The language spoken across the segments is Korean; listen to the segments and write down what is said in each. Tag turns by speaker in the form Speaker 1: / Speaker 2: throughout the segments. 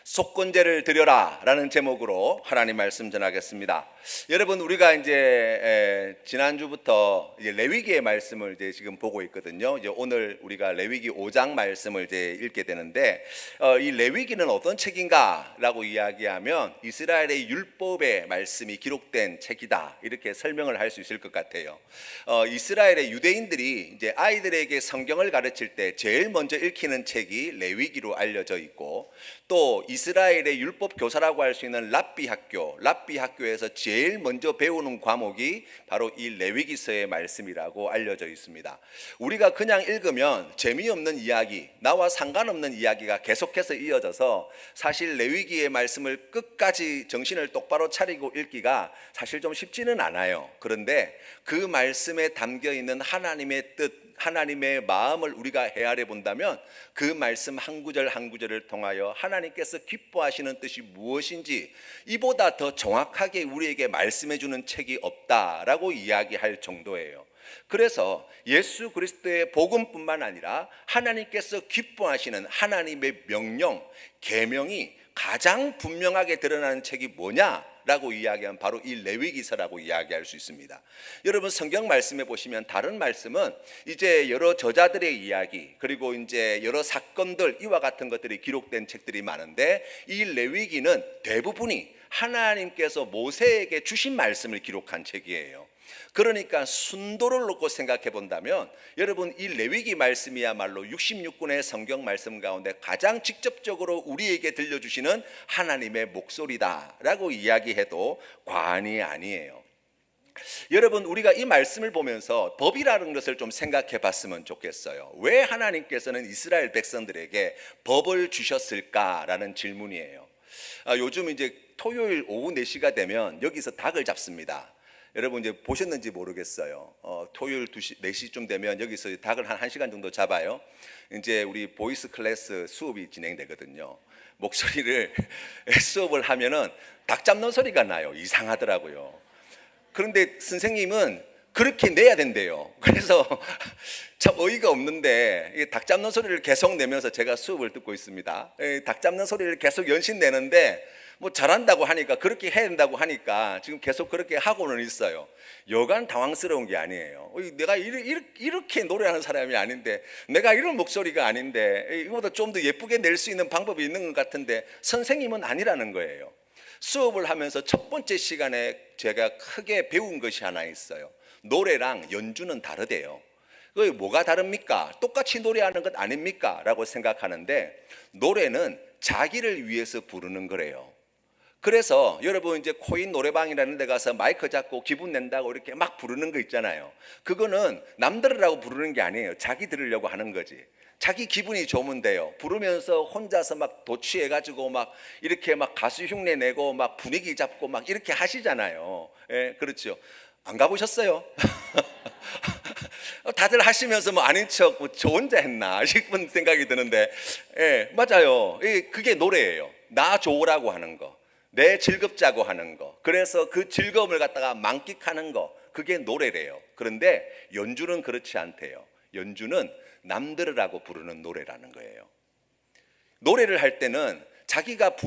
Speaker 1: 속건제를 드려라 라는 제목으로 하나님 말씀 전하겠습니다. 여러분, 우리가 이제 지난주부터 이제 레위기의 말씀을 이제 지금 보고 있거든요. 이제 오늘 우리가 레위기 5장 말씀을 이제 읽게 되는데, 이 레위기는 어떤 책인가라고 이야기하면 이스라엘의 율법의 말씀이 기록된 책이다, 이렇게 설명을 할 수 있을 것 같아요. 이스라엘의 유대인들이 이제 아이들에게 성경을 가르칠 때 제일 먼저 읽히는 책이 레위기로 알려져 있고, 또 이스라엘의 율법 교사라고 할 수 있는 랍비 학교에서 제일 먼저 배우는 과목이 바로 이 레위기서의 말씀이라고 알려져 있습니다. 우리가 그냥 읽으면 재미없는 이야기, 나와 상관없는 이야기가 계속해서 이어져서 사실 레위기의 말씀을 끝까지 정신을 똑바로 차리고 읽기가 사실 좀 쉽지는 않아요. 그런데 그 말씀에 담겨 있는 하나님의 뜻, 하나님의 마음을 우리가 헤아려 본다면 그 말씀 한 구절 한 구절을 통하여 하나님께서 기뻐하시는 뜻이 무엇인지 이보다 더 정확하게 우리에게 말씀해 주는 책이 없다라고 이야기할 정도예요. 그래서 예수 그리스도의 복음뿐만 아니라 하나님께서 기뻐하시는 하나님의 명령, 계명이 가장 분명하게 드러나는 책이 뭐냐라고 이야기하면 바로 이 레위기서라고 이야기할 수 있습니다. 여러분, 성경 말씀에 보시면 다른 말씀은 이제 여러 저자들의 이야기, 그리고 이제 여러 사건들, 이와 같은 것들이 기록된 책들이 많은데, 이 레위기는 대부분이 하나님께서 모세에게 주신 말씀을 기록한 책이에요. 그러니까 순도를 놓고 생각해 본다면 여러분, 이 레위기 말씀이야말로 66권의 성경 말씀 가운데 가장 직접적으로 우리에게 들려주시는 하나님의 목소리다라고 이야기해도 과언이 아니에요. 여러분, 우리가 이 말씀을 보면서 법이라는 것을 좀 생각해 봤으면 좋겠어요. 왜 하나님께서는 이스라엘 백성들에게 법을 주셨을까라는 질문이에요. 요즘 이제 토요일 오후 4시가 되면 여기서 닭을 잡습니다. 여러분 이제 보셨는지 모르겠어요. 토요일 4시쯤 되면 여기서 닭을 한 1시간 정도 잡아요. 이제 우리 보이스 클래스 수업이 진행되거든요. 목소리를 수업을 하면은 닭 잡는 소리가 나요. 이상하더라고요. 그런데 선생님은 그렇게 내야 된대요. 그래서 참 어이가 없는데 닭 잡는 소리를 계속 내면서 제가 수업을 듣고 있습니다. 닭 잡는 소리를 계속 연신 내는데 뭐 잘한다고 하니까, 그렇게 해야 된다고 하니까 지금 계속 그렇게 하고는 있어요. 여간 당황스러운 게 아니에요. 내가 이렇게 노래하는 사람이 아닌데, 내가 이런 목소리가 아닌데, 이거보다 좀 더 예쁘게 낼 수 있는 방법이 있는 것 같은데 선생님은 아니라는 거예요. 수업을 하면서 첫 번째 시간에 제가 크게 배운 것이 하나 있어요. 노래랑 연주는 다르대요. 그게 뭐가 다릅니까? 똑같이 노래하는 것 아닙니까? 라고 생각하는데, 노래는 자기를 위해서 부르는 거래요. 그래서 여러분 이제 코인 노래방이라는 데 가서 마이크 잡고 기분 낸다고 이렇게 막 부르는 거 있잖아요. 그거는 남 들으라고 부르는 게 아니에요. 자기 들으려고 하는 거지. 자기 기분이 좋으면 돼요. 부르면서 혼자서 막 도취해가지고 막 이렇게 막 가수 흉내 내고 막 분위기 잡고 막 이렇게 하시잖아요. 예, 그렇죠. 안 가보셨어요? 다들 하시면서 뭐 아닌 척 뭐 저 혼자 했나 싶은 생각이 드는데, 예, 맞아요. 그게 노래예요. 나 좋으라고 하는 거, 내 즐겁자고 하는 거, 그래서 그 즐거움을 갖다가 만끽하는 거, 그게 노래래요. 그런데 연주는 그렇지 않대요. 연주는 남들으라고 부르는 노래라는 거예요. 노래를 할 때는 자기가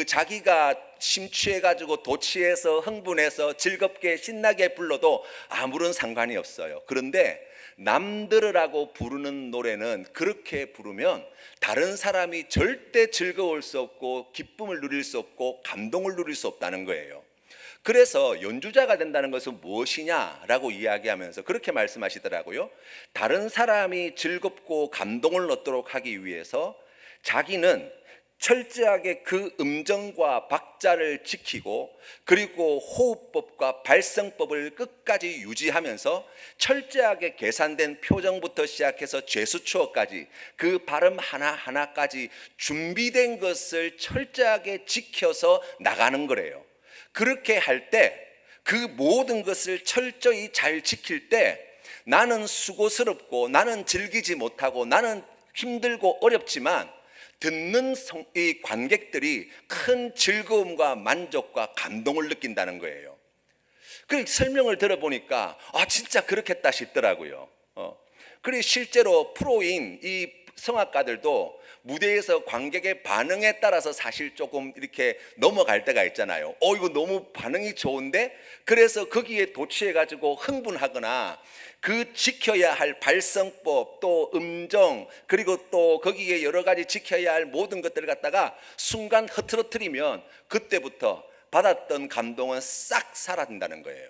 Speaker 1: 자기가 심취해가지고 도취해서 흥분해서 즐겁게 신나게 불러도 아무런 상관이 없어요. 그런데 남들으라고 부르는 노래는 그렇게 부르면 다른 사람이 절대 즐거울 수 없고 기쁨을 누릴 수 없고 감동을 누릴 수 없다는 거예요. 그래서 연주자가 된다는 것은 무엇이냐라고 이야기하면서 그렇게 말씀하시더라고요. 다른 사람이 즐겁고 감동을 얻도록 하기 위해서 자기는 철저하게 그 음정과 박자를 지키고, 그리고 호흡법과 발성법을 끝까지 유지하면서 철저하게 계산된 표정부터 시작해서 죄수추어까지 그 발음 하나하나까지 준비된 것을 철저하게 지켜서 나가는 거래요. 그렇게 할 때, 그 모든 것을 철저히 잘 지킬 때 나는 수고스럽고 나는 즐기지 못하고 나는 힘들고 어렵지만 듣는 이 관객들이 큰 즐거움과 만족과 감동을 느낀다는 거예요. 그 설명을 들어보니까 진짜 그렇겠다 싶더라고요. 그리고 실제로 프로인 이 성악가들도 무대에서 관객의 반응에 따라서 사실 조금 이렇게 넘어갈 때가 있잖아요. 이거 너무 반응이 좋은데, 그래서 거기에 도취해 가지고 흥분하거나 그 지켜야 할 발성법, 또 음정, 그리고 또 거기에 여러 가지 지켜야 할 모든 것들을 갖다가 순간 흐트러뜨리면 그때부터 받았던 감동은 싹 사라진다는 거예요.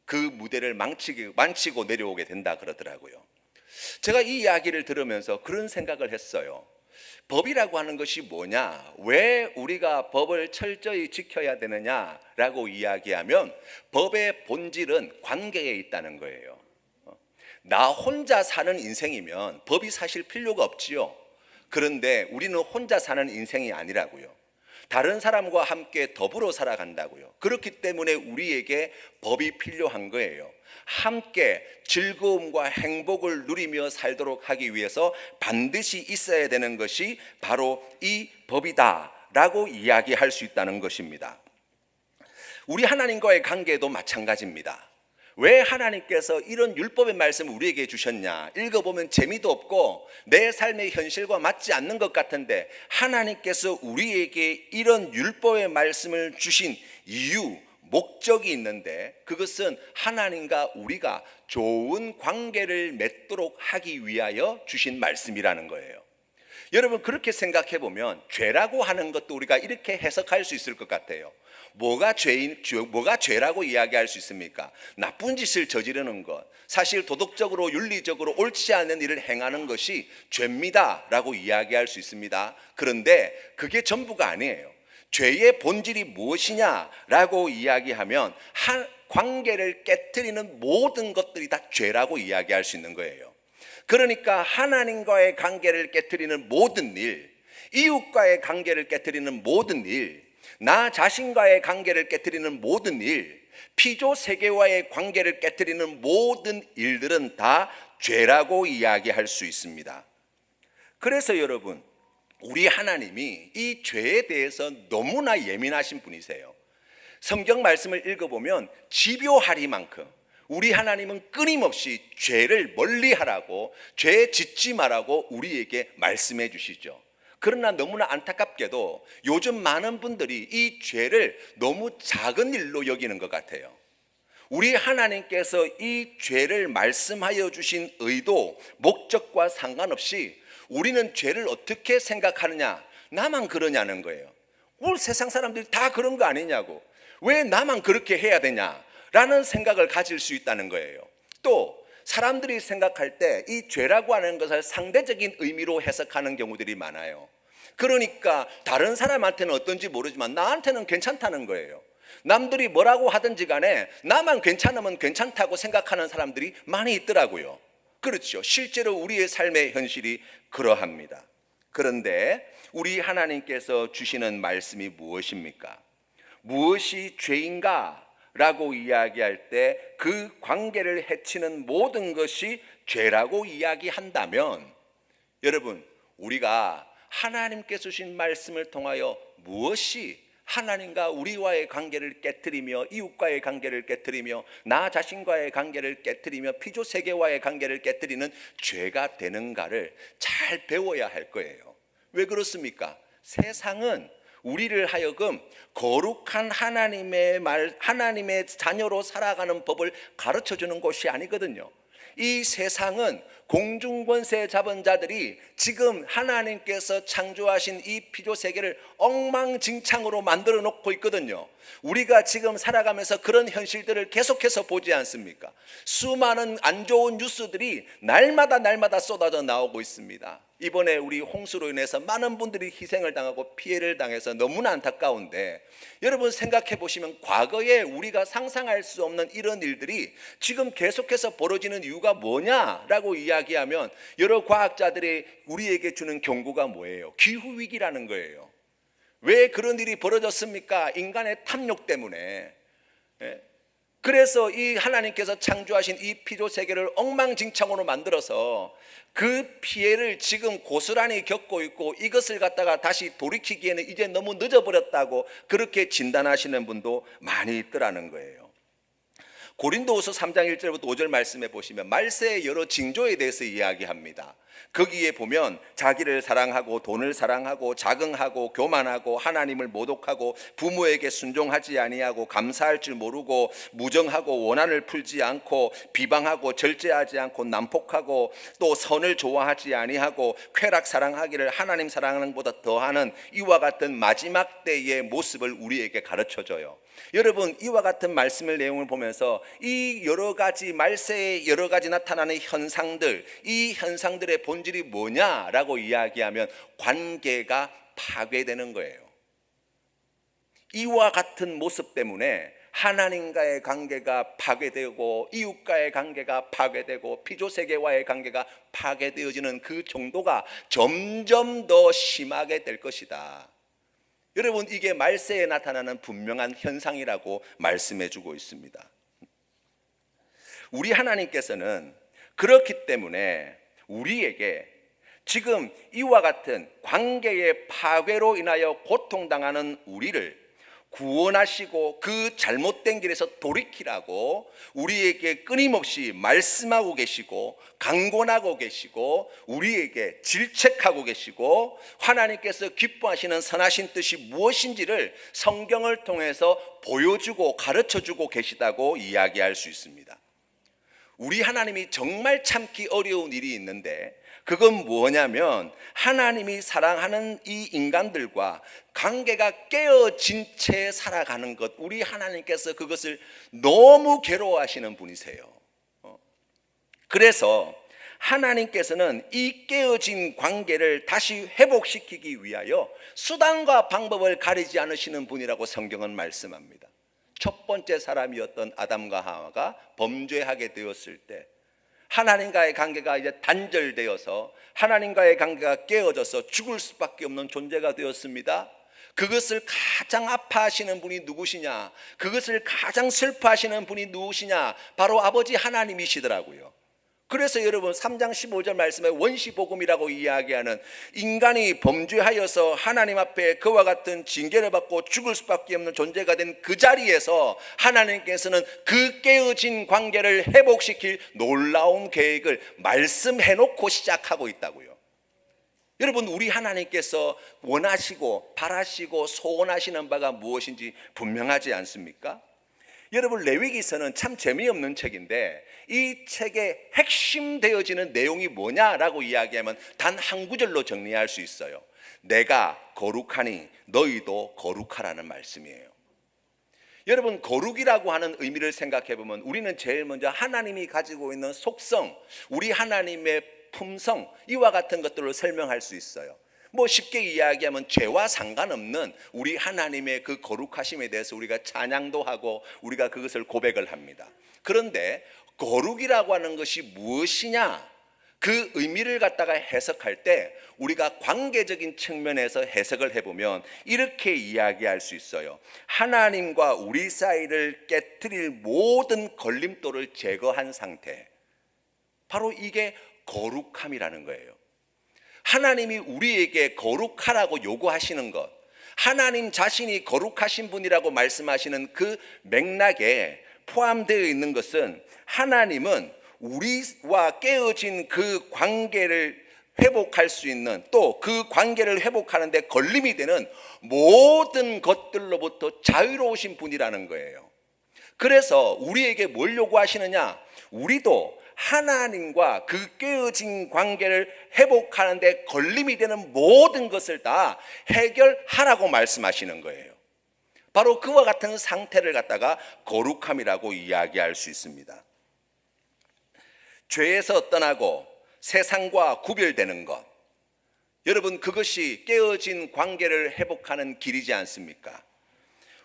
Speaker 1: 그 무대를 망치고 내려오게 된다 그러더라고요. 제가 이 이야기를 들으면서 그런 생각을 했어요. 법이라고 하는 것이 뭐냐? 왜 우리가 법을 철저히 지켜야 되느냐라고 이야기하면 법의 본질은 관계에 있다는 거예요. 나 혼자 사는 인생이면 법이 사실 필요가 없지요. 그런데 우리는 혼자 사는 인생이 아니라고요. 다른 사람과 함께 더불어 살아간다고요. 그렇기 때문에 우리에게 법이 필요한 거예요. 함께 즐거움과 행복을 누리며 살도록 하기 위해서 반드시 있어야 되는 것이 바로 이 법이다라고 이야기할 수 있다는 것입니다. 우리 하나님과의 관계도 마찬가지입니다. 왜 하나님께서 이런 율법의 말씀을 우리에게 주셨냐? 읽어보면 재미도 없고 내 삶의 현실과 맞지 않는 것 같은데, 하나님께서 우리에게 이런 율법의 말씀을 주신 이유, 목적이 있는데, 그것은 하나님과 우리가 좋은 관계를 맺도록 하기 위하여 주신 말씀이라는 거예요. 여러분, 그렇게 생각해 보면 죄라고 하는 것도 우리가 이렇게 해석할 수 있을 것 같아요. 뭐가 죄라고 이야기할 수 있습니까? 나쁜 짓을 저지르는 것, 사실 도덕적으로 윤리적으로 옳지 않은 일을 행하는 것이 죄입니다 라고 이야기할 수 있습니다. 그런데 그게 전부가 아니에요. 죄의 본질이 무엇이냐라고 이야기하면 관계를 깨트리는 모든 것들이 다 죄라고 이야기할 수 있는 거예요. 그러니까 하나님과의 관계를 깨트리는 모든 일, 이웃과의 관계를 깨트리는 모든 일, 나 자신과의 관계를 깨트리는 모든 일, 피조 세계와의 관계를 깨트리는 모든 일들은 다 죄라고 이야기할 수 있습니다. 그래서 여러분, 우리 하나님이 이 죄에 대해서 너무나 예민하신 분이세요. 성경 말씀을 읽어보면 집요하리만큼 우리 하나님은 끊임없이 죄를 멀리하라고, 죄 짓지 말라고 우리에게 말씀해 주시죠. 그러나 너무나 안타깝게도 요즘 많은 분들이 이 죄를 너무 작은 일로 여기는 것 같아요. 우리 하나님께서 이 죄를 말씀하여 주신 의도, 목적과 상관없이 우리는 죄를 어떻게 생각하느냐? 나만 그러냐는 거예요. 오늘 세상 사람들이 다 그런 거 아니냐고, 왜 나만 그렇게 해야 되냐? 라는 생각을 가질 수 있다는 거예요. 또 사람들이 생각할 때 이 죄라고 하는 것을 상대적인 의미로 해석하는 경우들이 많아요. 그러니까 다른 사람한테는 어떤지 모르지만 나한테는 괜찮다는 거예요. 남들이 뭐라고 하든지 간에 나만 괜찮으면 괜찮다고 생각하는 사람들이 많이 있더라고요. 그렇죠. 실제로 우리의 삶의 현실이 그러합니다. 그런데 우리 하나님께서 주시는 말씀이 무엇입니까? 무엇이 죄인가? 라고 이야기할 때 그 관계를 해치는 모든 것이 죄라고 이야기한다면, 여러분, 우리가 하나님께서 주신 말씀을 통하여 무엇이 하나님과 우리와의 관계를 깨트리며 이웃과의 관계를 깨트리며 나 자신과의 관계를 깨트리며 피조 세계와의 관계를 깨트리는 죄가 되는가를 잘 배워야 할 거예요. 왜 그렇습니까? 세상은 우리를 하여금 거룩한 하나님의 자녀로 살아가는 법을 가르쳐 주는 곳이 아니거든요. 이 세상은 공중권세 잡은 자들이 지금 하나님께서 창조하신 이 피조 세계를 엉망진창으로 만들어 놓고 있거든요. 우리가 지금 살아가면서 그런 현실들을 계속해서 보지 않습니까? 수많은 안 좋은 뉴스들이 날마다 쏟아져 나오고 있습니다. 이번에 우리 홍수로 인해서 많은 분들이 희생을 당하고 피해를 당해서 너무나 안타까운데, 여러분 생각해 보시면 과거에 우리가 상상할 수 없는 이런 일들이 지금 계속해서 벌어지는 이유가 뭐냐라고 이야기하면 여러 과학자들이 우리에게 주는 경고가 뭐예요? 기후위기라는 거예요. 왜 그런 일이 벌어졌습니까? 인간의 탐욕 때문에. 그래서 이 하나님께서 창조하신 이 피조 세계를 엉망진창으로 만들어서 그 피해를 지금 고스란히 겪고 있고, 이것을 갖다가 다시 돌이키기에는 이제 너무 늦어버렸다고 그렇게 진단하시는 분도 많이 있더라는 거예요. 고린도후서 3장 1절부터 5절 말씀해 보시면 말세의 여러 징조에 대해서 이야기합니다. 거기에 보면 자기를 사랑하고 돈을 사랑하고 자긍하고 교만하고 하나님을 모독하고 부모에게 순종하지 아니하고 감사할 줄 모르고 무정하고 원한을 풀지 않고 비방하고 절제하지 않고 난폭하고 또 선을 좋아하지 아니하고 쾌락 사랑하기를 하나님 사랑하는 것보다 더하는 이와 같은 마지막 때의 모습을 우리에게 가르쳐줘요. 여러분, 이와 같은 말씀을 내용을 보면서 이 여러 가지 말세에 여러 가지 나타나는 현상들, 이 현상들의 본질이 뭐냐라고 이야기하면 관계가 파괴되는 거예요. 이와 같은 모습 때문에 하나님과의 관계가 파괴되고 이웃과의 관계가 파괴되고 피조세계와의 관계가 파괴되어지는 그 정도가 점점 더 심하게 될 것이다. 여러분, 이게 말세에 나타나는 분명한 현상이라고 말씀해 주고 있습니다. 우리 하나님께서는 그렇기 때문에 우리에게 지금 이와 같은 관계의 파괴로 인하여 고통당하는 우리를 구원하시고 그 잘못된 길에서 돌이키라고 우리에게 끊임없이 말씀하고 계시고 강권하고 계시고 우리에게 질책하고 계시고 하나님께서 기뻐하시는 선하신 뜻이 무엇인지를 성경을 통해서 보여주고 가르쳐주고 계시다고 이야기할 수 있습니다. 우리 하나님이 정말 참기 어려운 일이 있는데 그건 뭐냐면 하나님이 사랑하는 이 인간들과 관계가 깨어진 채 살아가는 것, 우리 하나님께서 그것을 너무 괴로워하시는 분이세요. 그래서 하나님께서는 이 깨어진 관계를 다시 회복시키기 위하여 수단과 방법을 가리지 않으시는 분이라고 성경은 말씀합니다. 첫 번째 사람이었던 아담과 하와가 범죄하게 되었을 때 하나님과의 관계가 이제 단절되어서 하나님과의 관계가 깨어져서 죽을 수밖에 없는 존재가 되었습니다. 그것을 가장 아파하시는 분이 누구시냐? 그것을 가장 슬퍼하시는 분이 누구시냐? 바로 아버지 하나님이시더라고요. 그래서 여러분 3장 15절 말씀에 원시복음이라고 이야기하는 인간이 범죄하여서 하나님 앞에 그와 같은 징계를 받고 죽을 수밖에 없는 존재가 된 그 자리에서 하나님께서는 그 깨어진 관계를 회복시킬 놀라운 계획을 말씀해 놓고 시작하고 있다고요. 여러분, 우리 하나님께서 원하시고 바라시고 소원하시는 바가 무엇인지 분명하지 않습니까? 여러분, 레위기서는 참 재미없는 책인데 이 책의 핵심 되어지는 내용이 뭐냐라고 이야기하면 단 한 구절로 정리할 수 있어요. 내가 거룩하니 너희도 거룩하라는 말씀이에요. 여러분, 거룩이라고 하는 의미를 생각해 보면 우리는 제일 먼저 하나님이 가지고 있는 속성, 우리 하나님의 품성, 이와 같은 것들로 설명할 수 있어요. 뭐 쉽게 이야기하면 죄와 상관없는 우리 하나님의 그 거룩하심에 대해서 우리가 찬양도 하고 우리가 그것을 고백을 합니다. 그런데 거룩이라고 하는 것이 무엇이냐? 그 의미를 갖다가 해석할 때 우리가 관계적인 측면에서 해석을 해보면 이렇게 이야기할 수 있어요. 하나님과 우리 사이를 깨트릴 모든 걸림돌을 제거한 상태, 바로 이게 거룩함이라는 거예요. 하나님이 우리에게 거룩하라고 요구하시는 것, 하나님 자신이 거룩하신 분이라고 말씀하시는 그 맥락에 포함되어 있는 것은 하나님은 우리와 깨어진 그 관계를 회복할 수 있는, 또 그 관계를 회복하는 데 걸림이 되는 모든 것들로부터 자유로우신 분이라는 거예요. 그래서 우리에게 뭘 요구하시느냐? 우리도 하나님과 그 깨어진 관계를 회복하는 데 걸림이 되는 모든 것을 다 해결하라고 말씀하시는 거예요. 바로 그와 같은 상태를 갖다가 거룩함이라고 이야기할 수 있습니다. 죄에서 떠나고 세상과 구별되는 것, 여러분, 그것이 깨어진 관계를 회복하는 길이지 않습니까?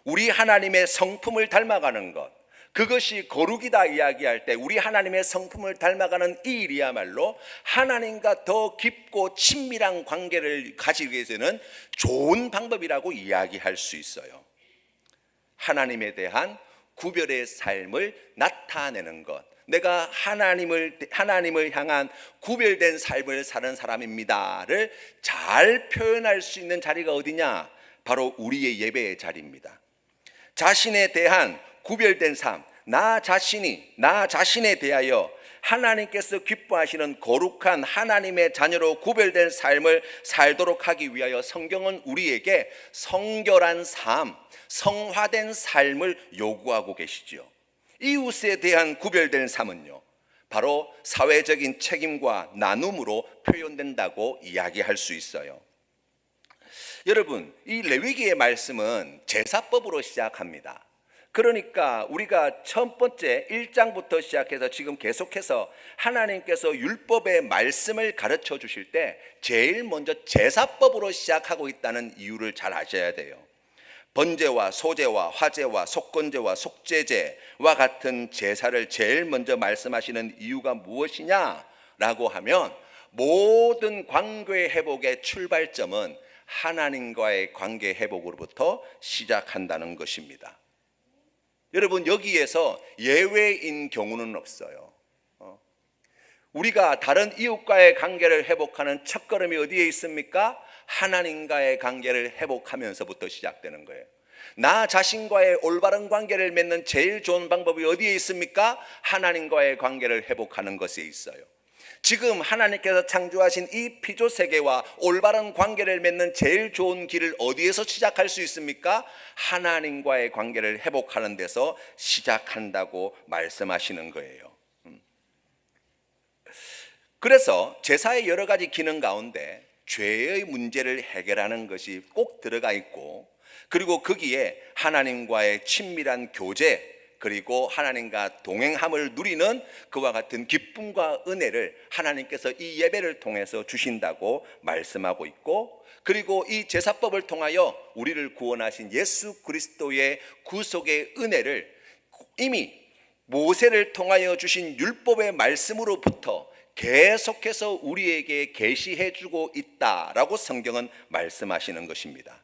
Speaker 1: 우리 하나님의 성품을 닮아가는 것, 그것이 거룩이다 이야기할 때 우리 하나님의 성품을 닮아가는 이 일이야말로 하나님과 더 깊고 친밀한 관계를 가지기 위해서는 좋은 방법이라고 이야기할 수 있어요. 하나님에 대한 구별의 삶을 나타내는 것, 내가 하나님을 향한 구별된 삶을 사는 사람입니다를 잘 표현할 수 있는 자리가 어디냐? 바로 우리의 예배의 자리입니다. 자신에 대한 구별된 삶, 나 자신에 대하여 하나님께서 기뻐하시는 거룩한 하나님의 자녀로 구별된 삶을 살도록 하기 위하여 성경은 우리에게 성결한 삶, 성화된 삶을 요구하고 계시지요. 이웃에 대한 구별된 삶은요, 바로 사회적인 책임과 나눔으로 표현된다고 이야기할 수 있어요. 여러분, 이 레위기의 말씀은 제사법으로 시작합니다. 그러니까 우리가 첫 번째 1장부터 시작해서 지금 계속해서 하나님께서 율법의 말씀을 가르쳐 주실 때 제일 먼저 제사법으로 시작하고 있다는 이유를 잘 아셔야 돼요. 번제와 소제와 화제와 속건제와 속죄제와 같은 제사를 제일 먼저 말씀하시는 이유가 무엇이냐라고 하면 모든 관계 회복의 출발점은 하나님과의 관계 회복으로부터 시작한다는 것입니다. 여러분, 여기에서 예외인 경우는 없어요. 우리가 다른 이웃과의 관계를 회복하는 첫걸음이 어디에 있습니까? 하나님과의 관계를 회복하면서부터 시작되는 거예요. 나 자신과의 올바른 관계를 맺는 제일 좋은 방법이 어디에 있습니까? 하나님과의 관계를 회복하는 것에 있어요. 지금 하나님께서 창조하신 이 피조 세계와 올바른 관계를 맺는 제일 좋은 길을 어디에서 시작할 수 있습니까? 하나님과의 관계를 회복하는 데서 시작한다고 말씀하시는 거예요. 그래서 제사의 여러 가지 기능 가운데 죄의 문제를 해결하는 것이 꼭 들어가 있고, 그리고 거기에 하나님과의 친밀한 교제, 그리고 하나님과 동행함을 누리는 그와 같은 기쁨과 은혜를 하나님께서 이 예배를 통해서 주신다고 말씀하고 있고, 그리고 이 제사법을 통하여 우리를 구원하신 예수 그리스도의 구속의 은혜를 이미 모세를 통하여 주신 율법의 말씀으로부터 계속해서 우리에게 계시해 주고 있다라고 성경은 말씀하시는 것입니다.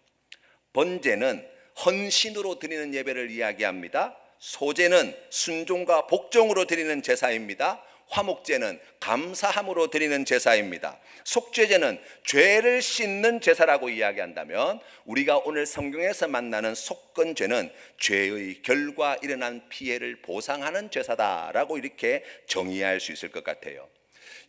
Speaker 1: 번제는 헌신으로 드리는 예배를 이야기합니다. 소제는 순종과 복종으로 드리는 제사입니다. 화목제는 감사함으로 드리는 제사입니다. 속죄제는 죄를 씻는 제사라고 이야기한다면, 우리가 오늘 성경에서 만나는 속건제는 죄의 결과 일어난 피해를 보상하는 제사다라고 이렇게 정의할 수 있을 것 같아요.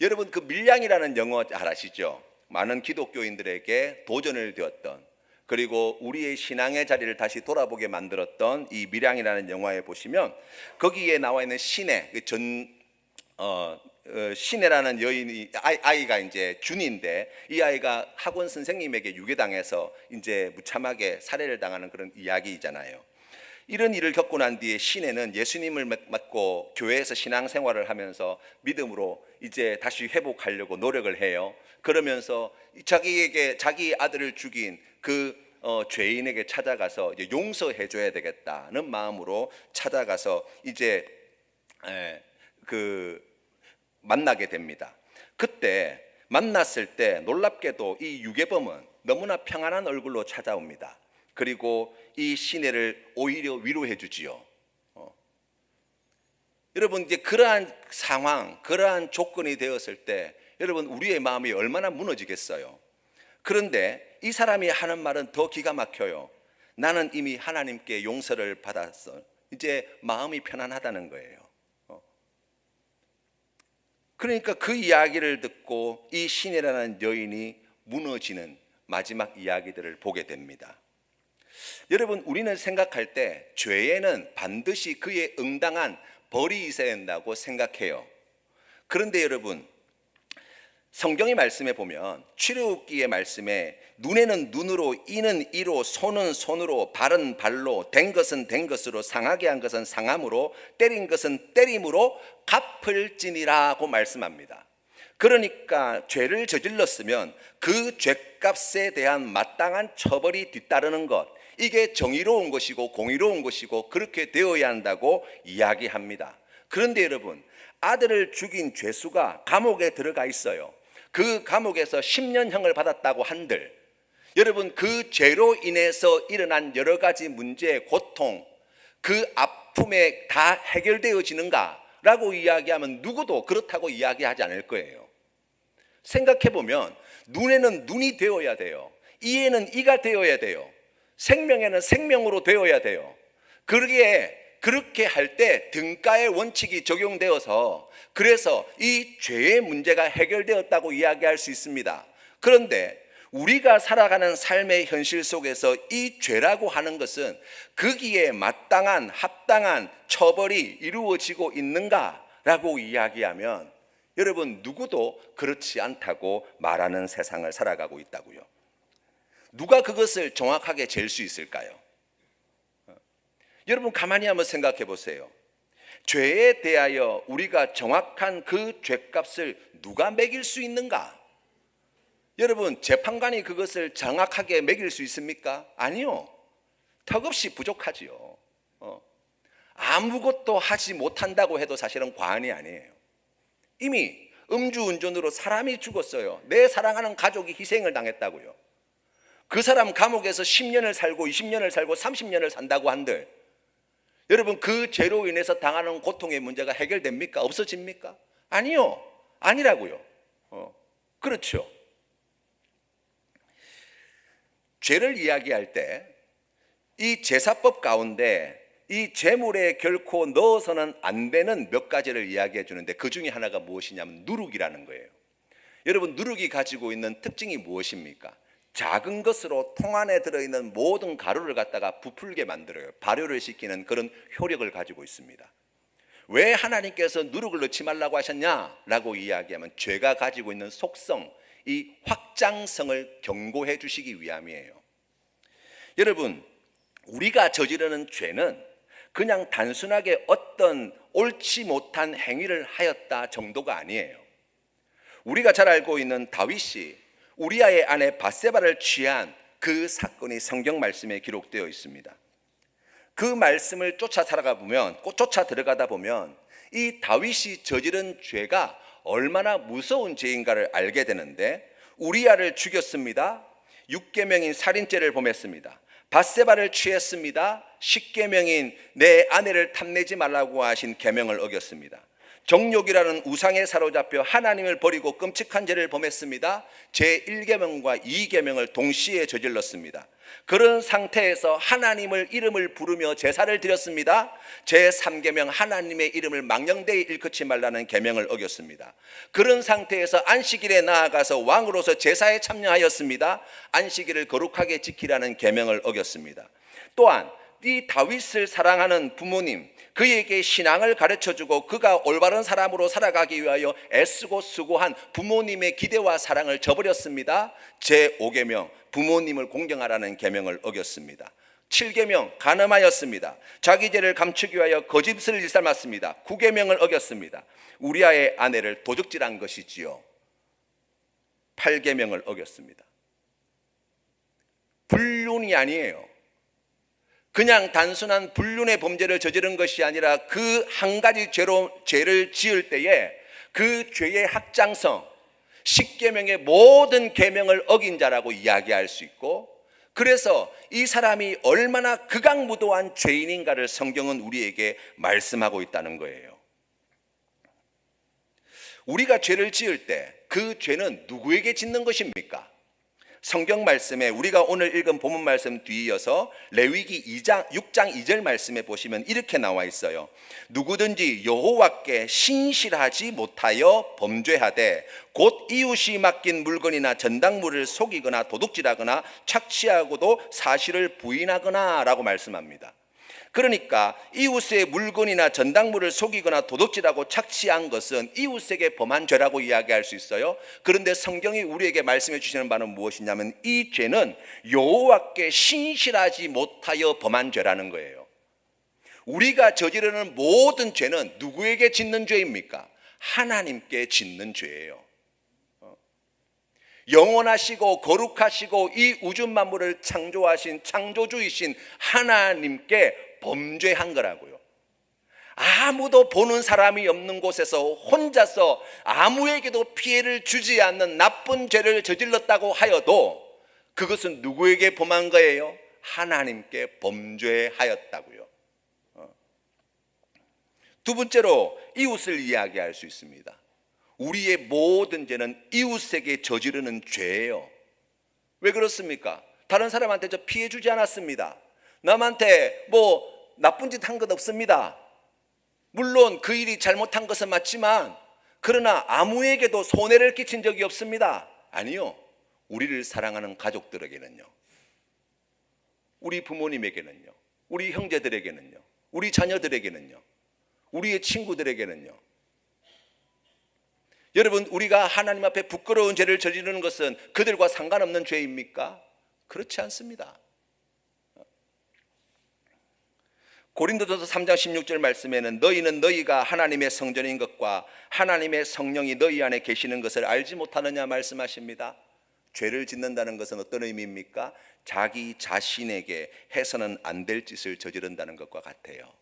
Speaker 1: 여러분, 그 밀양이라는 영어 잘 아시죠? 많은 기독교인들에게 도전을 되었던, 그리고 우리의 신앙의 자리를 다시 돌아보게 만들었던 이 밀양이라는 영화에 보시면 거기에 나와 있는 신혜라는 여인이 아이가 이제 준인데, 이 아이가 학원 선생님에게 유괴당해서 이제 무참하게 살해를 당하는 그런 이야기이잖아요. 이런 일을 겪고 난 뒤에 신혜는 예수님을 믿고 교회에서 신앙생활을 하면서 믿음으로 이제 다시 회복하려고 노력을 해요. 그러면서 자기 아들을 죽인 그 죄인에게 찾아가서 이제 용서해 줘야 되겠다는 마음으로 찾아가서 이제 만나게 됩니다. 그때 만났을 때 놀랍게도 이 유괴범은 너무나 평안한 얼굴로 찾아옵니다. 그리고 이 신혜를 오히려 위로해 주지요. 여러분, 이제 그러한 상황, 그러한 조건이 되었을 때 여러분, 우리의 마음이 얼마나 무너지겠어요. 그런데 이 사람이 하는 말은 더 기가 막혀요. 나는 이미 하나님께 용서를 받았어. 이제 마음이 편안하다는 거예요. 그러니까 그 이야기를 듣고 이 신혜라는 여인이 무너지는 마지막 이야기들을 보게 됩니다. 여러분, 우리는 생각할 때 죄에는 반드시 그에 응당한 벌이 있어야 한다고 생각해요. 그런데 여러분, 성경의 말씀에 보면 출애굽기의 말씀에 눈에는 눈으로, 이는 이로, 손은 손으로, 발은 발로, 된 것은 된 것으로, 상하게 한 것은 상함으로, 때린 것은 때림으로 갚을지니라고 말씀합니다. 그러니까 죄를 저질렀으면 그 죄값에 대한 마땅한 처벌이 뒤따르는 것, 이게 정의로운 것이고 공의로운 것이고 그렇게 되어야 한다고 이야기합니다. 그런데 여러분, 아들을 죽인 죄수가 감옥에 들어가 있어요. 그 감옥에서 10년형을 받았다고 한들, 여러분, 그 죄로 인해서 일어난 여러 가지 문제, 고통, 그 아픔에 다 해결되어지는가라고 이야기하면 누구도 그렇다고 이야기하지 않을 거예요. 생각해보면 눈에는 눈이 되어야 돼요. 이에는 이가 되어야 돼요. 생명에는 생명으로 되어야 돼요. 그러기에 그렇게 할 때 등가의 원칙이 적용되어서 그래서 이 죄의 문제가 해결되었다고 이야기할 수 있습니다. 그런데 우리가 살아가는 삶의 현실 속에서 이 죄라고 하는 것은 거기에 마땅한 합당한 처벌이 이루어지고 있는가라고 이야기하면 여러분 누구도 그렇지 않다고 말하는 세상을 살아가고 있다고요. 누가 그것을 정확하게 잴 수 있을까요? 여러분 가만히 한번 생각해 보세요. 죄에 대하여 우리가 정확한 그 죄값을 누가 매길 수 있는가? 여러분 재판관이 그것을 정확하게 매길 수 있습니까? 아니요. 턱없이 부족하지요. 아무것도 하지 못한다고 해도 사실은 과언이 아니에요. 이미 음주운전으로 사람이 죽었어요. 내 사랑하는 가족이 희생을 당했다고요. 그 사람 감옥에서 10년을 살고 20년을 살고 30년을 산다고 한들 여러분 그 죄로 인해서 당하는 고통의 문제가 해결됩니까? 없어집니까? 아니요. 아니라고요. 그렇죠. 죄를 이야기할 때 이 제사법 가운데 이 제물에 결코 넣어서는 안 되는 몇 가지를 이야기해 주는데 그 중에 하나가 무엇이냐면 누룩이라는 거예요. 여러분 누룩이 가지고 있는 특징이 무엇입니까? 작은 것으로 통 안에 들어있는 모든 가루를 갖다가 부풀게 만들어요. 발효를 시키는 그런 효력을 가지고 있습니다. 왜 하나님께서 누룩을 넣지 말라고 하셨냐라고 이야기하면 죄가 가지고 있는 속성, 이 확장성을 경고해 주시기 위함이에요. 여러분 우리가 저지르는 죄는 그냥 단순하게 어떤 옳지 못한 행위를 하였다 정도가 아니에요. 우리가 잘 알고 있는 다윗이 우리아의 아내 밧세바를 취한 그 사건이 성경 말씀에 기록되어 있습니다. 그 말씀을 쫓아 들어가다 보면 이 다윗이 저지른 죄가 얼마나 무서운 죄인가를 알게 되는데 우리아를 죽였습니다. 6계명인 살인죄를 범했습니다. 밧세바를 취했습니다. 10계명인 내 아내를 탐내지 말라고 하신 계명을 어겼습니다. 정욕이라는 우상에 사로잡혀 하나님을 버리고 끔찍한 죄를 범했습니다. 제1계명과 2계명을 동시에 저질렀습니다. 그런 상태에서 하나님을 이름을 부르며 제사를 드렸습니다. 제3계명 하나님의 이름을 망령되이 일컫지 말라는 계명을 어겼습니다. 그런 상태에서 안식일에 나아가서 왕으로서 제사에 참여하였습니다. 안식일을 거룩하게 지키라는 계명을 어겼습니다. 또한 이 다윗을 사랑하는 부모님, 그에게 신앙을 가르쳐주고 그가 올바른 사람으로 살아가기 위하여 애쓰고 수고한 부모님의 기대와 사랑을 저버렸습니다. 제5계명 부모님을 공경하라는 계명을 어겼습니다. 7계명 간음하였습니다. 자기 죄를 감추기 위하여 거짓을 일삼았습니다. 9계명을 어겼습니다. 우리아의 아내를 도적질한 것이지요. 8계명을 어겼습니다. 불륜이 아니에요. 그냥 단순한 불륜의 범죄를 저지른 것이 아니라 그 한 가지 죄를 지을 때에 그 죄의 확장성, 10계명의 모든 계명을 어긴 자라고 이야기할 수 있고, 그래서 이 사람이 얼마나 극악무도한 죄인인가를 성경은 우리에게 말씀하고 있다는 거예요. 우리가 죄를 지을 때 그 죄는 누구에게 짓는 것입니까? 성경 말씀에 우리가 오늘 읽은 본문 말씀 뒤이어서 레위기 6장 2절 말씀에 보시면 이렇게 나와 있어요. 누구든지 여호와께 신실하지 못하여 범죄하되 곧 이웃이 맡긴 물건이나 전당물을 속이거나 도둑질하거나 착취하고도 사실을 부인하거나 라고 말씀합니다. 그러니까 이웃의 물건이나 전당물을 속이거나 도둑질하고 착취한 것은 이웃에게 범한 죄라고 이야기할 수 있어요. 그런데 성경이 우리에게 말씀해 주시는 바는 무엇이냐면 이 죄는 여호와께 신실하지 못하여 범한 죄라는 거예요. 우리가 저지르는 모든 죄는 누구에게 짓는 죄입니까? 하나님께 짓는 죄예요. 영원하시고 거룩하시고 이 우주 만물을 창조하신 창조주이신 하나님께 범죄한 거라고요. 아무도 보는 사람이 없는 곳에서 혼자서 아무에게도 피해를 주지 않는 나쁜 죄를 저질렀다고 하여도 그것은 누구에게 범한 거예요? 하나님께 범죄하였다고요. 두 번째로 이웃을 이야기할 수 있습니다. 우리의 모든 죄는 이웃에게 저지르는 죄예요. 왜 그렇습니까? 다른 사람한테 저 피해 주지 않았습니다. 남한테 나쁜 짓 한 것 없습니다. 물론 그 일이 잘못한 것은 맞지만 그러나 아무에게도 손해를 끼친 적이 없습니다. 아니요. 우리를 사랑하는 가족들에게는요, 우리 부모님에게는요, 우리 형제들에게는요, 우리 자녀들에게는요, 우리의 친구들에게는요. 여러분, 우리가 하나님 앞에 부끄러운 죄를 저지르는 것은 그들과 상관없는 죄입니까? 그렇지 않습니다. 고린도전서 3장 16절 말씀에는 너희는 너희가 하나님의 성전인 것과 하나님의 성령이 너희 안에 계시는 것을 알지 못하느냐 말씀하십니다. 죄를 짓는다는 것은 어떤 의미입니까? 자기 자신에게 해서는 안 될 짓을 저지른다는 것과 같아요.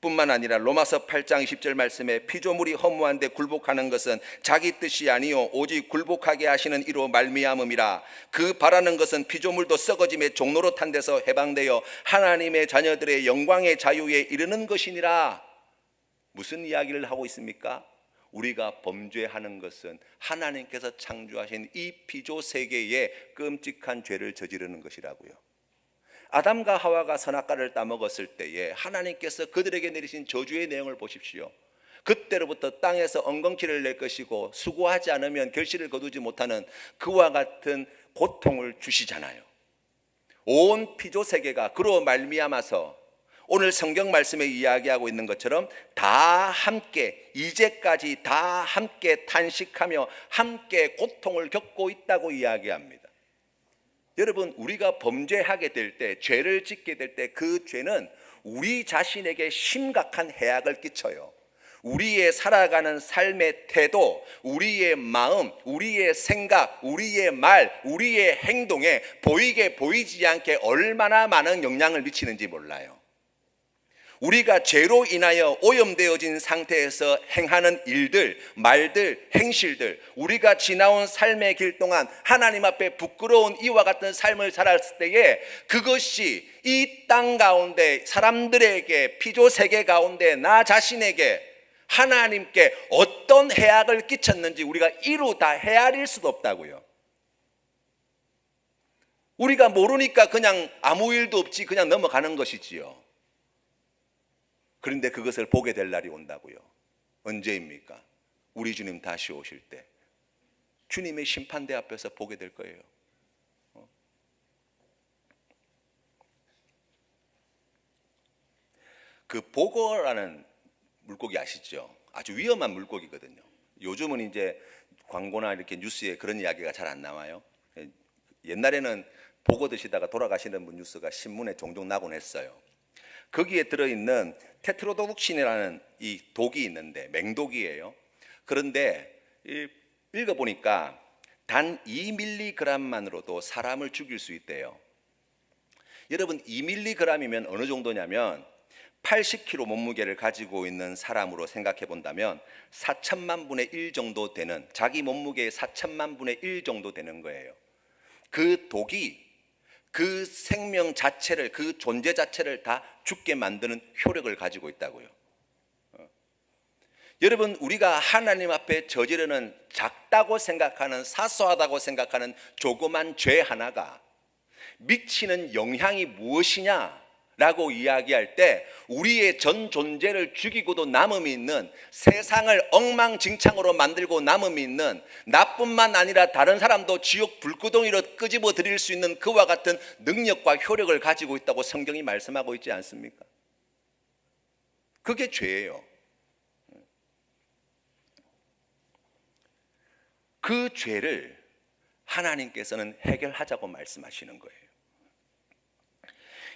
Speaker 1: 뿐만 아니라 로마서 8장 20절 말씀에 피조물이 허무한데 굴복하는 것은 자기 뜻이 아니요 오직 굴복하게 하시는 이로 말미암음이라. 그 바라는 것은 피조물도 썩어짐의 종로로 탄 데서 해방되어 하나님의 자녀들의 영광의 자유에 이르는 것이니라. 무슨 이야기를 하고 있습니까? 우리가 범죄하는 것은 하나님께서 창조하신 이 피조 세계에 끔찍한 죄를 저지르는 것이라고요. 아담과 하와가 선악과를 따먹었을 때에 하나님께서 그들에게 내리신 저주의 내용을 보십시오. 그때로부터 땅에서 엉겅퀴를 낼 것이고 수고하지 않으면 결실을 거두지 못하는 그와 같은 고통을 주시잖아요. 온 피조 세계가 그로 말미암아서 오늘 성경 말씀에 이야기하고 있는 것처럼 다 함께, 이제까지 다 함께 탄식하며 함께 고통을 겪고 있다고 이야기합니다. 여러분, 우리가 범죄하게 될 때, 죄를 짓게 될 때 그 죄는 우리 자신에게 심각한 해악을 끼쳐요. 우리의 살아가는 삶의 태도, 우리의 마음, 우리의 생각, 우리의 말, 우리의 행동에 보이게 보이지 않게 얼마나 많은 영향을 미치는지 몰라요. 우리가 죄로 인하여 오염되어진 상태에서 행하는 일들, 말들, 행실들, 우리가 지나온 삶의 길 동안 하나님 앞에 부끄러운 이와 같은 삶을 살았을 때에 그것이 이 땅 가운데 사람들에게, 피조 세계 가운데 나 자신에게, 하나님께 어떤 해악을 끼쳤는지 우리가 이루 다 헤아릴 수도 없다고요. 우리가 모르니까 그냥 아무 일도 없지 그냥 넘어가는 것이지요. 그런데 그것을 보게 될 날이 온다고요. 언제입니까? 우리 주님 다시 오실 때 주님의 심판대 앞에서 보게 될 거예요. 그 보고라는 물고기 아시죠? 아주 위험한 물고기거든요. 요즘은 이제 광고나 이렇게 뉴스에 그런 이야기가 잘 안 나와요. 옛날에는 보고 드시다가 돌아가시는 분 뉴스가 신문에 종종 나곤 했어요. 거기에 들어있는 테트로도독신이라는 이 독이 있는데 맹독이에요. 그런데 읽어보니까 단 2mg만으로도 사람을 죽일 수 있대요. 여러분, 2mg이면 어느 정도냐면 80kg 몸무게를 가지고 있는 사람으로 생각해 본다면 4천만 분의 1 정도 되는, 자기 몸무게의 4천만 분의 1 정도 되는 거예요. 그 독이 그 생명 자체를, 그 존재 자체를 다 죽게 만드는 효력을 가지고 있다고요. 여러분, 우리가 하나님 앞에 저지르는 작다고 생각하는, 사소하다고 생각하는 조그만 죄 하나가 미치는 영향이 무엇이냐 라고 이야기할 때 우리의 전 존재를 죽이고도 남음이 있는, 세상을 엉망진창으로 만들고 남음이 있는, 나뿐만 아니라 다른 사람도 지옥 불구덩이로 끄집어 들일 수 있는 그와 같은 능력과 효력을 가지고 있다고 성경이 말씀하고 있지 않습니까? 그게 죄예요. 그 죄를 하나님께서는 해결하자고 말씀하시는 거예요.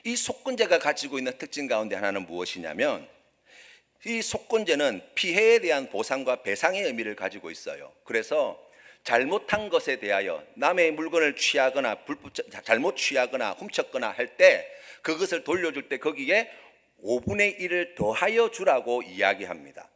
Speaker 1: 이 속건제가 가지고 있는 특징 가운데 하나는 무엇이냐면, 이 속건제는 피해에 대한 보상과 배상의 의미를 가지고 있어요. 그래서 잘못한 것에 대하여 남의 물건을 취하거나 잘못 취하거나 훔쳤거나 할 때 그것을 돌려줄 때 거기에 5분의 1을 더하여 주라고 이야기합니다.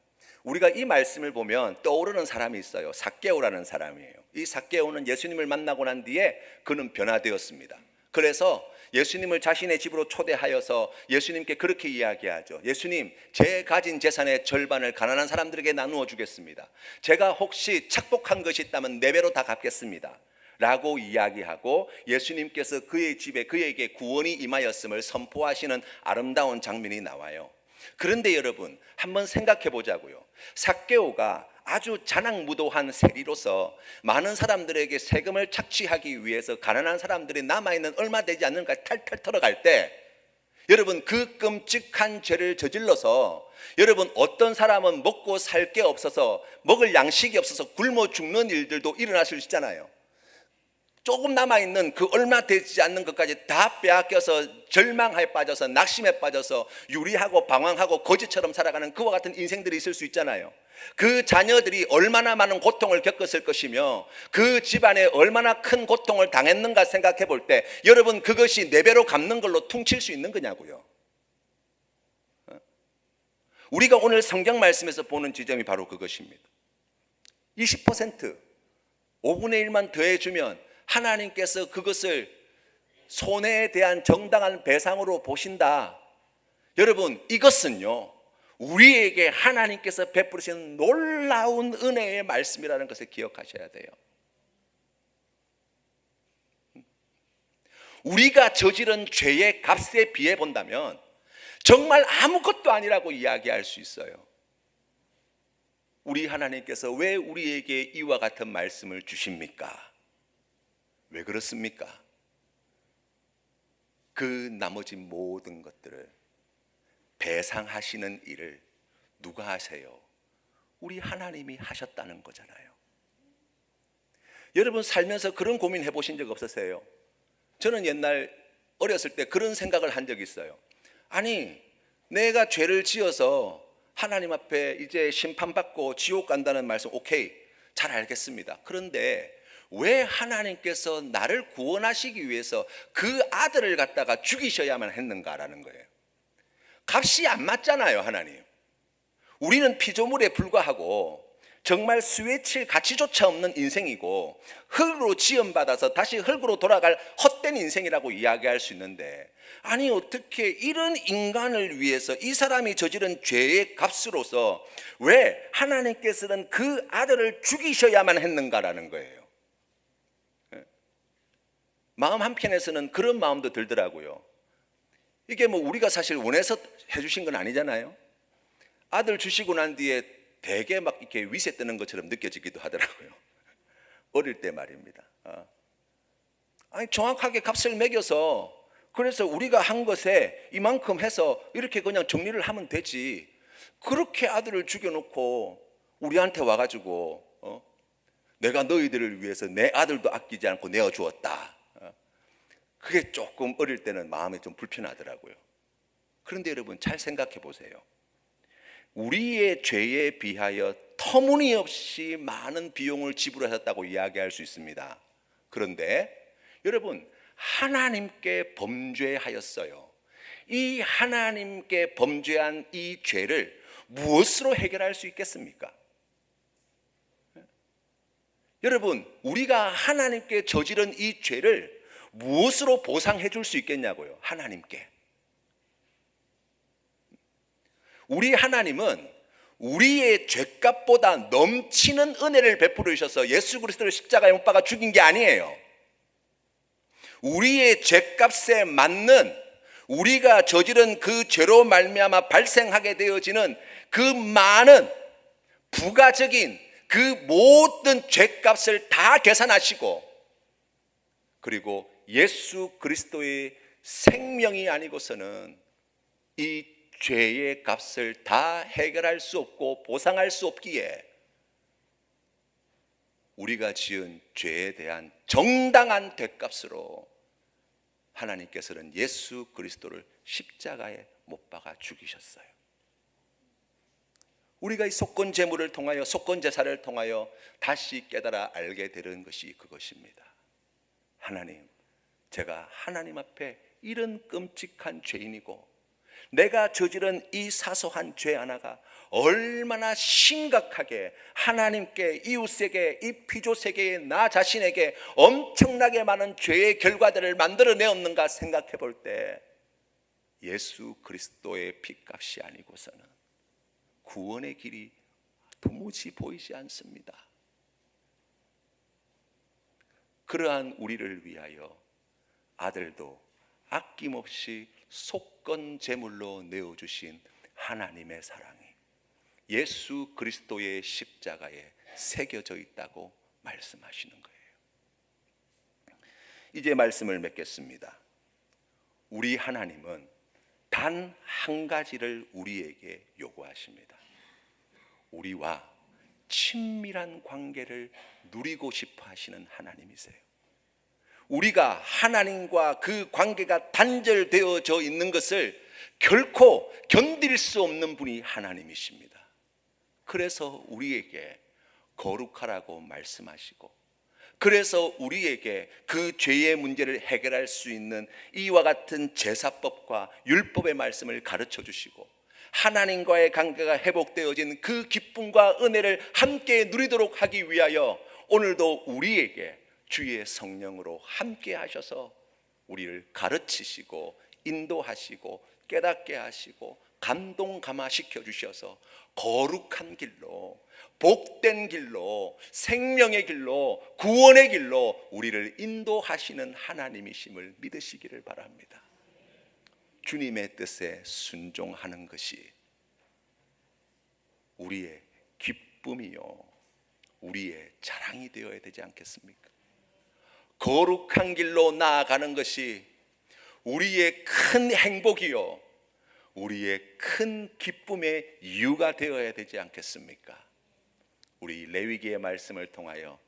Speaker 1: 우리가 이 말씀을 보면 떠오르는 사람이 있어요. 삭개오라는 사람이에요. 이 삭개오는 예수님을 만나고 난 뒤에 그는 변화되었습니다. 그래서 예수님을 자신의 집으로 초대하여서 예수님께 그렇게 이야기하죠. 예수님, 제 가진 재산의 절반을 가난한 사람들에게 나누어 주겠습니다. 제가 혹시 착복한 것이 있다면 4배로 다 갚겠습니다 라고 이야기하고 예수님께서 그의 집에 그에게 구원이 임하였음을 선포하시는 아름다운 장면이 나와요. 그런데 여러분, 한번 생각해 보자고요. 삭개오가 아주 자랑무도한 세리로서 많은 사람들에게 세금을 착취하기 위해서 가난한 사람들이 남아있는 얼마 되지 않는 것까지 탈탈 털어갈 때, 여러분, 그 끔찍한 죄를 저질러서 여러분, 어떤 사람은 먹고 살 게 없어서, 먹을 양식이 없어서 굶어 죽는 일들도 일어나실 수 있잖아요. 조금 남아있는 그 얼마 되지 않는 것까지 다 빼앗겨서 절망에 빠져서 낙심에 빠져서 유리하고 방황하고 거지처럼 살아가는 그와 같은 인생들이 있을 수 있잖아요. 그 자녀들이 얼마나 많은 고통을 겪었을 것이며 그 집안에 얼마나 큰 고통을 당했는가 생각해 볼 때, 여러분, 그것이 4배로 갚는 걸로 퉁칠 수 있는 거냐고요. 우리가 오늘 성경 말씀에서 보는 지점이 바로 그것입니다. 20%, 5분의 1만 더해주면 하나님께서 그것을 손해에 대한 정당한 배상으로 보신다. 여러분, 이것은요, 우리에게 하나님께서 베푸시는 놀라운 은혜의 말씀이라는 것을 기억하셔야 돼요. 우리가 저지른 죄의 값에 비해 본다면 정말 아무것도 아니라고 이야기할 수 있어요. 우리 하나님께서 왜 우리에게 이와 같은 말씀을 주십니까? 왜 그렇습니까? 그 나머지 모든 것들을 배상하시는 일을 누가 하세요? 우리 하나님이 하셨다는 거잖아요. 여러분, 살면서 그런 고민 해보신 적 없으세요? 저는 옛날 어렸을 때 그런 생각을 한 적이 있어요. 아니, 내가 죄를 지어서 하나님 앞에 이제 심판받고 지옥 간다는 말씀, 오케이, 잘 알겠습니다. 그런데 왜 하나님께서 나를 구원하시기 위해서 그 아들을 갖다가 죽이셔야만 했는가라는 거예요. 값이 안 맞잖아요, 하나님. 우리는 피조물에 불과하고 정말 수에 칠 가치조차 없는 인생이고 흙으로 지음받아서 다시 흙으로 돌아갈 헛된 인생이라고 이야기할 수 있는데, 아니 어떻게 이런 인간을 위해서 이 사람이 저지른 죄의 값으로서 왜 하나님께서는 그 아들을 죽이셔야만 했는가라는 거예요. 마음 한편에서는 그런 마음도 들더라고요. 이게 뭐 우리가 사실 원해서 해주신 건 아니잖아요. 아들 주시고 난 뒤에 되게 막 이렇게 위세 뜨는 것처럼 느껴지기도 하더라고요. 어릴 때 말입니다. 아니, 정확하게 값을 매겨서, 그래서 우리가 한 것에 이만큼 해서 이렇게 그냥 정리를 하면 되지, 그렇게 아들을 죽여놓고 우리한테 와가지고 내가 너희들을 위해서 내 아들도 아끼지 않고 내어주었다. 그게 조금 어릴 때는 마음이 좀 불편하더라고요. 그런데 여러분, 잘 생각해 보세요. 우리의 죄에 비하여 터무니없이 많은 비용을 지불하셨다고 이야기할 수 있습니다. 그런데 여러분, 하나님께 범죄하였어요. 이 하나님께 범죄한 이 죄를 무엇으로 해결할 수 있겠습니까? 여러분, 우리가 하나님께 저지른 이 죄를 무엇으로 보상해 줄 수 있겠냐고요? 하나님께. 우리 하나님은 우리의 죄값보다 넘치는 은혜를 베풀어 주셔서 예수 그리스도를 십자가에 못 박아 죽인 게 아니에요. 우리의 죄값에 맞는, 우리가 저지른 그 죄로 말미암아 발생하게 되어지는 그 많은 부가적인 그 모든 죄값을 다 계산하시고, 그리고 예수 그리스도의 생명이 아니고서는 이 죄의 값을 다 해결할 수 없고 보상할 수 없기에 우리가 지은 죄에 대한 정당한 죗값으로 하나님께서는 예수 그리스도를 십자가에 못 박아 죽이셨어요. 우리가 이 속건 제물을 통하여, 속건 제사를 통하여 다시 깨달아 알게 되는 것이 그것입니다. 하나님, 제가 하나님 앞에 이런 끔찍한 죄인이고 내가 저지른 이 사소한 죄 하나가 얼마나 심각하게 하나님께, 이웃에게, 이 피조 세계에, 나 자신에게 엄청나게 많은 죄의 결과들을 만들어내었는가 생각해 볼 때 예수 그리스도의 피값이 아니고서는 구원의 길이 도무지 보이지 않습니다. 그러한 우리를 위하여 아들도 아낌없이 속건 제물로 내어주신 하나님의 사랑이 예수 그리스도의 십자가에 새겨져 있다고 말씀하시는 거예요. 이제 말씀을 맺겠습니다. 우리 하나님은 단 한 가지를 우리에게 요구하십니다. 우리와 친밀한 관계를 누리고 싶어 하시는 하나님이세요. 우리가 하나님과 그 관계가 단절되어져 있는 것을 결코 견딜 수 없는 분이 하나님이십니다. 그래서 우리에게 거룩하라고 말씀하시고, 그래서 우리에게 그 죄의 문제를 해결할 수 있는 이와 같은 제사법과 율법의 말씀을 가르쳐 주시고, 하나님과의 관계가 회복되어진 그 기쁨과 은혜를 함께 누리도록 하기 위하여 오늘도 우리에게 주의 성령으로 함께 하셔서 우리를 가르치시고 인도하시고 깨닫게 하시고 감동 감화시켜 주셔서 거룩한 길로, 복된 길로, 생명의 길로, 구원의 길로 우리를 인도하시는 하나님이심을 믿으시기를 바랍니다. 주님의 뜻에 순종하는 것이 우리의 기쁨이요, 우리의 자랑이 되어야 되지 않겠습니까? 거룩한 길로 나아가는 것이 우리의 큰 행복이요, 우리의 큰 기쁨의 이유가 되어야 되지 않겠습니까? 우리 레위기의 말씀을 통하여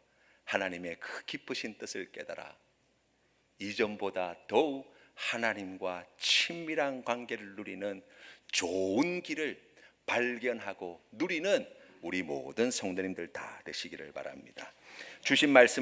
Speaker 1: 하나님의 그 기쁘신 뜻을 깨달아 이전보다 더욱 하나님과 친밀한 관계를 누리는 좋은 길을 발견하고 누리는 우리 모든 성도님들 다 되시기를 바랍니다. 주신 말씀